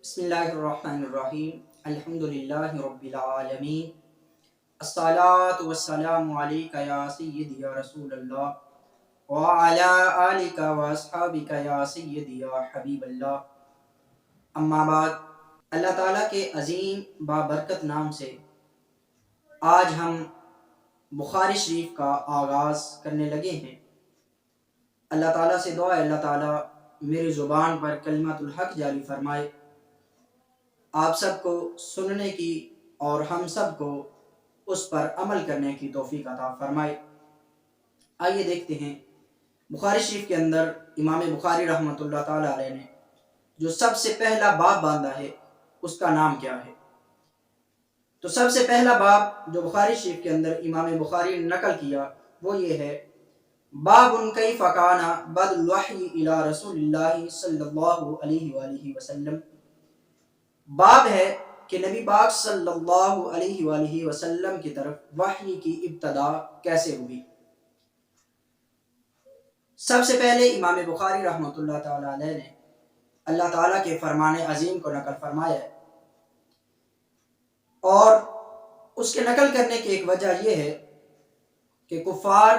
بسم اللہ الرحمن الرحیم الحمدللہ رب العالمین الصلاة والسلام علیکہ یا سیدی یا رسول اللہ وعلا آلکہ واصحابکہ یا سیدی یا حبیب اللہ. اما بعد، اللہ تعالیٰ کے عظیم بابرکت نام سے آج ہم بخاری شریف کا آغاز کرنے لگے ہیں. اللہ تعالیٰ سے دعا ہے اللہ تعالیٰ میری زبان پر کلمت الحق جاری فرمائے، آپ سب کو سننے کی اور ہم سب کو اس پر عمل کرنے کی توفیق عطا فرمائے. آئیے دیکھتے ہیں بخاری شریف کے اندر امام بخاری رحمۃ اللہ تعالی علیہ نے جو سب سے پہلا باب باندھا ہے اس کا نام کیا ہے. تو سب سے پہلا باب جو بخاری شریف کے اندر امام بخاری نے نقل کیا وہ یہ ہے: باب کیف کان بدء الوحی الی رسول اللہ صلی اللہ علیہ وآلہ وسلم. باب ہے کہ نبی پاک صلی اللہ علیہ وآلہ وسلم کی طرف وحی کی ابتدا کیسے ہوئی. سب سے پہلے امام بخاری رحمۃ اللہ تعالی علیہ نے اللہ تعالیٰ کے فرمان عظیم کو نقل فرمایا ہے، اور اس کے نقل کرنے کی ایک وجہ یہ ہے کہ کفار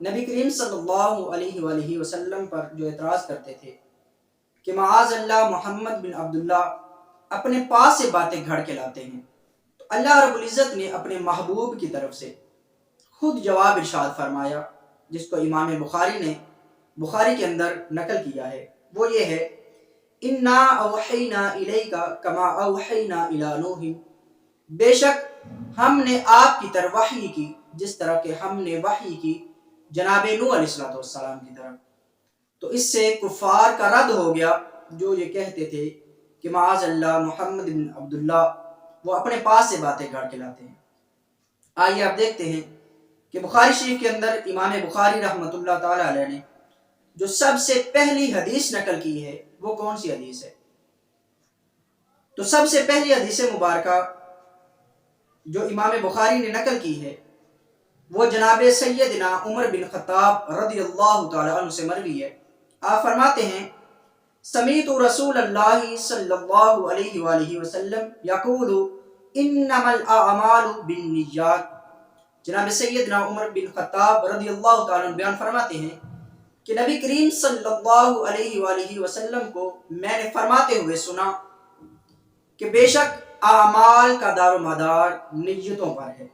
نبی کریم صلی اللہ علیہ وآلہ وسلم پر جو اعتراض کرتے تھے کہ معاذ اللہ محمد بن عبداللہ اپنے پاس سے باتیں گھڑ کے لاتے ہیں، تو اللہ رب العزت نے اپنے محبوب کی طرف سے خود جواب ارشاد فرمایا جس کو امام بخاری نے بخاری کے اندر نقل کیا ہے. وہ یہ ہے: انا اوحینا الیک کما اوحینا الی نوح. بے شک ہم نے آپ کی طرف وحی کی جس طرح کہ ہم نے وحی کی جناب نوح علیہ السلام کی طرف. تو اس سے کفار کا رد ہو گیا جو یہ کہتے تھے کہ معاذ اللہ محمد بن عبداللہ وہ اپنے پاس سے باتیں گھڑ کے لاتے ہیں. آئیے آپ دیکھتے ہیں کہ بخاری شریف کے اندر امام بخاری رحمۃ اللہ تعالی علیہ نے جو سب سے پہلی حدیث نقل کی ہے وہ کون سی حدیث ہے. تو سب سے پہلی حدیث مبارکہ جو امام بخاری نے نقل کی ہے وہ جناب سیدنا عمر بن خطاب رضی اللہ تعالی عنہ سے مروی ہے. آپ فرماتے ہیں: سمیعت رسول اللہ صلی اللہ علیہ وآلہ وسلم یقول انما الاعمال بالنیات. جناب سیدنا عمر بن خطاب رضی اللہ تعالیٰ عنہ بیان فرماتے ہیں کہ نبی کریم صلی اللہ علیہ وآلہ وسلم کو میں نے فرماتے ہوئے سنا کہ بے شک اعمال کا دار و مدار نیتوں پر ہے.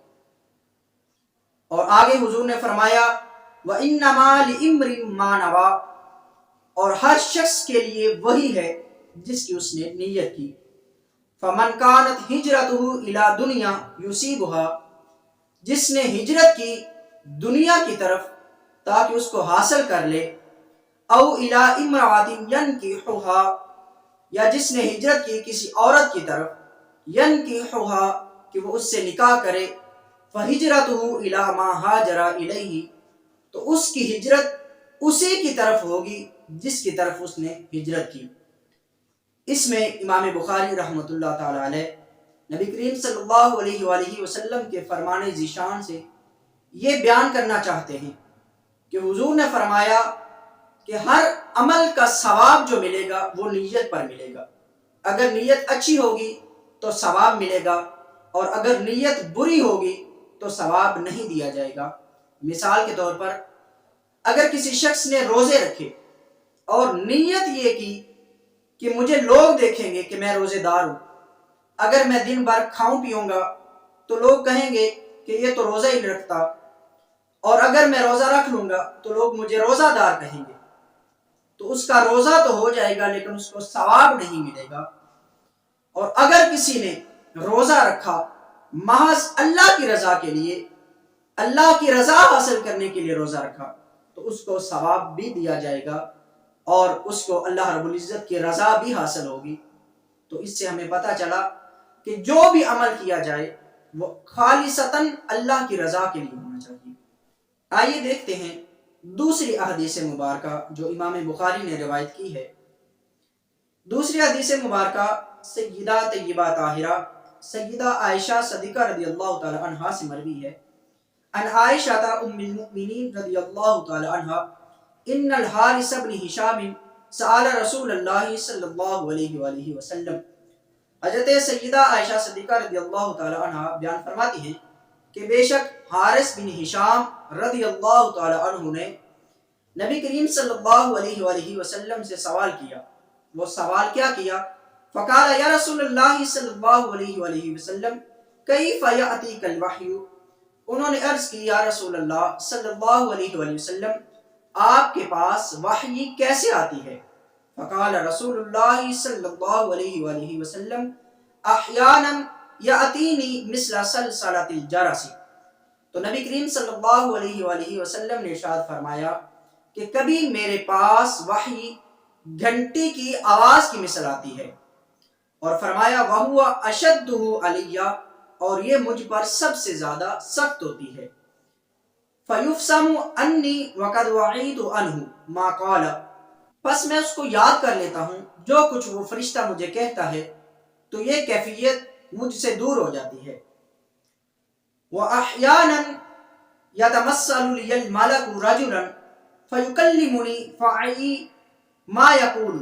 اور آگے حضور نے فرمایا: وَإِنَّمَا لِإِمْرٍ مَّا نَوَىٰ. اور ہر شخص کے لیے وہی ہے جس کی اس نے نیت کی. فَمَنْ كَانَتْ هِجْرَتُهُ إِلَىٰ دُنْيَا يُصِيبُهَا. جس نے ہجرت کی دنیا کی طرف تاکہ اس کو حاصل کر لے، او الی امرأۃ ینکحها. یا جس نے ہجرت کی کسی عورت کی طرف، ینکحها کہ وہ اس سے نکاح کرے، فہجرتہ الی ما ہاجر الیہ. تو اس کی ہجرت اسی کی طرف ہوگی جس کی طرف اس نے ہجرت کی. اس میں امام بخاری رحمۃ اللہ تعالی علیہ نبی کریم صلی اللہ علیہ وآلہ وسلم کے فرمان ذیشان سے یہ بیان کرنا چاہتے ہیں کہ حضور نے فرمایا کہ ہر عمل کا ثواب جو ملے گا وہ نیت پر ملے گا. اگر نیت اچھی ہوگی تو ثواب ملے گا، اور اگر نیت بری ہوگی تو ثواب نہیں دیا جائے گا. مثال کے طور پر اگر کسی شخص نے روزے رکھے اور نیت یہ کی کہ مجھے لوگ دیکھیں گے کہ میں روزے دار ہوں، اگر میں دن بھر کھاؤں پیوں گا تو لوگ کہیں گے کہ یہ تو روزہ ہی نہیں رکھتا، اور اگر میں روزہ رکھ لوں گا تو لوگ مجھے روزہ دار کہیں گے. تو اس کا روزہ تو ہو جائے گا لیکن اس کو ثواب نہیں ملے گا. اور اگر کسی نے روزہ رکھا محض اللہ کی رضا کے لیے، اللہ کی رضا حاصل کرنے کے لیے روزہ رکھا، تو اس کو ثواب بھی دیا جائے گا اور اس کو اللہ رب العزت کی رضا بھی حاصل ہوگی. تو اس سے ہمیں پتہ چلا کہ جو بھی عمل کیا جائے وہ خالصتاً اللہ کی رضا کے لیے ہونا چاہیے. آئیے دیکھتے ہیں دوسری احادیث مبارکہ جو امام بخاری نے روایت کی ہے. دوسری حدیث مبارکہ سیدہ طیبہ طاہرہ سیدہ عائشہ صدیقہ رضی اللہ تعالی عنہا سے مروی ہے. ان عائشہ ام المؤمنین رضی اللہ تعالی عنہا ان الحارث بن ہشام سأل رسول اللہ صلی اللہ علیہ وآلہ وسلم۔ حضرت سیدہ عائشہ صدیقہ رضی اللہ تعالی عنہ بیان فرماتی ہیں کہ بے شک حارث بن ہشام رضی اللہ تعالی عنہ نے نبی کریم صلی اللہ علیہ وآلہ وسلم سے سوال کیا۔ وہ سوال کیا کیا؟ فقال یا رسول اللہ صلی اللہ علیہ وآلہ وسلم کیف یأتیک الوحی؟ انہوں نے عرض کی یا رسول اللہ صلی اللہ علیہ وآلہ وسلم آپ کے پاس وحی کیسے آتی ہے؟ فقال رسول اللہ صلی اللہ علیہ وآلہ وسلم احیانا یأتینی مثل سلسلۃ الجرس۔ تو نبی کریم صلی اللہ علیہ وآلہ وسلم نے ارشاد فرمایا کہ کبھی میرے پاس وحی گھنٹی کی آواز کی مثل آتی ہے، اور فرمایا وَهُوَ أَشَدُّهُ عَلِيَّ، اور یہ مجھ پر سب سے زیادہ سخت ہوتی ہے۔ فَيُفْسَمُ أَنِّي وَقَدْ وَعِيدُ عَنْهُ مَا قَالَ، پس میں اس کو یاد کر لیتا ہوں جو کچھ وہ فرشتہ مجھے کہتا ہے، تو یہ کیفیت مجھ سے دور ہو جاتی ہے۔ وَأَحْيَانًا يَتَمَثَّلُ لِيَ الْمَلَكُ رَجُلًا فَيُكَلِّمُنِي فَأَعِي مَا يَقُولُ،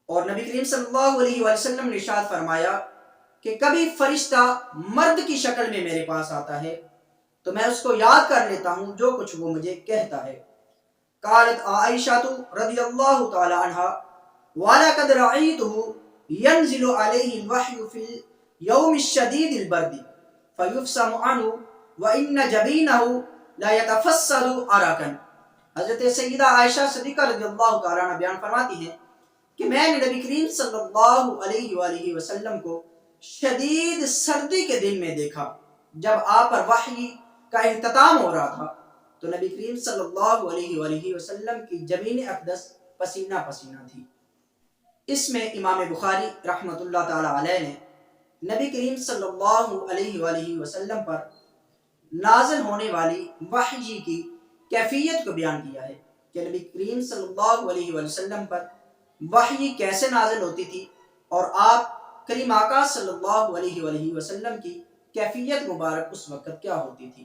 اور نبی کریم صلی اللہ علیہ وسلم نے ارشاد فرمایا کہ کبھی فرشتہ مرد کی شکل میں میرے پاس آتا ہے تو میں اس کو یاد کر لیتا ہوں جو کچھ وہ مجھے کہتا ہے۔ قالت عائشہ رضی اللہ تعالی عنہ وَلَقَدْ رَأَيْتُهُ يَنزِلُ عَلَيْهِ الْوَحْيُ فِي الْيَوْمِ الشَّدِيدِ الْبَرْدِ فَيُفْسَمُ عَنْهُ وَإِنَّ جَبِينَهُ لَا يَتَفَسَّدُ عَرَقًا۔ حضرت سیدہ عائشہ صدیقہ رضی اللہ تعالی عنہ بیان فرماتی ہیں کہ میں نے نبی کریم صلی اللہ علیہ وآلہ وسلم کو شدید سردی کے دن میں دیکھا، جب آپ پر وحی کا اختتام ہو رہا تھا تو نبی کریم صلی اللہ علیہ وآلہ وسلم کی جبین اقدس پسینہ پسینہ تھی۔ اس میں امام بخاری رحمۃ اللہ تعالی علیہ نے نبی کریم صلی اللہ علیہ وآلہ وسلم پر نازل ہونے والی وحی کی کیفیت کو بیان کیا ہے کہ نبی کریم صلی اللہ علیہ وآلہ وسلم پر وحی کیسے نازل ہوتی تھی، اور آپ کریم آقا صلی اللہ علیہ وآلہ وسلم کی کیفیت مبارک اس وقت کیا ہوتی تھی۔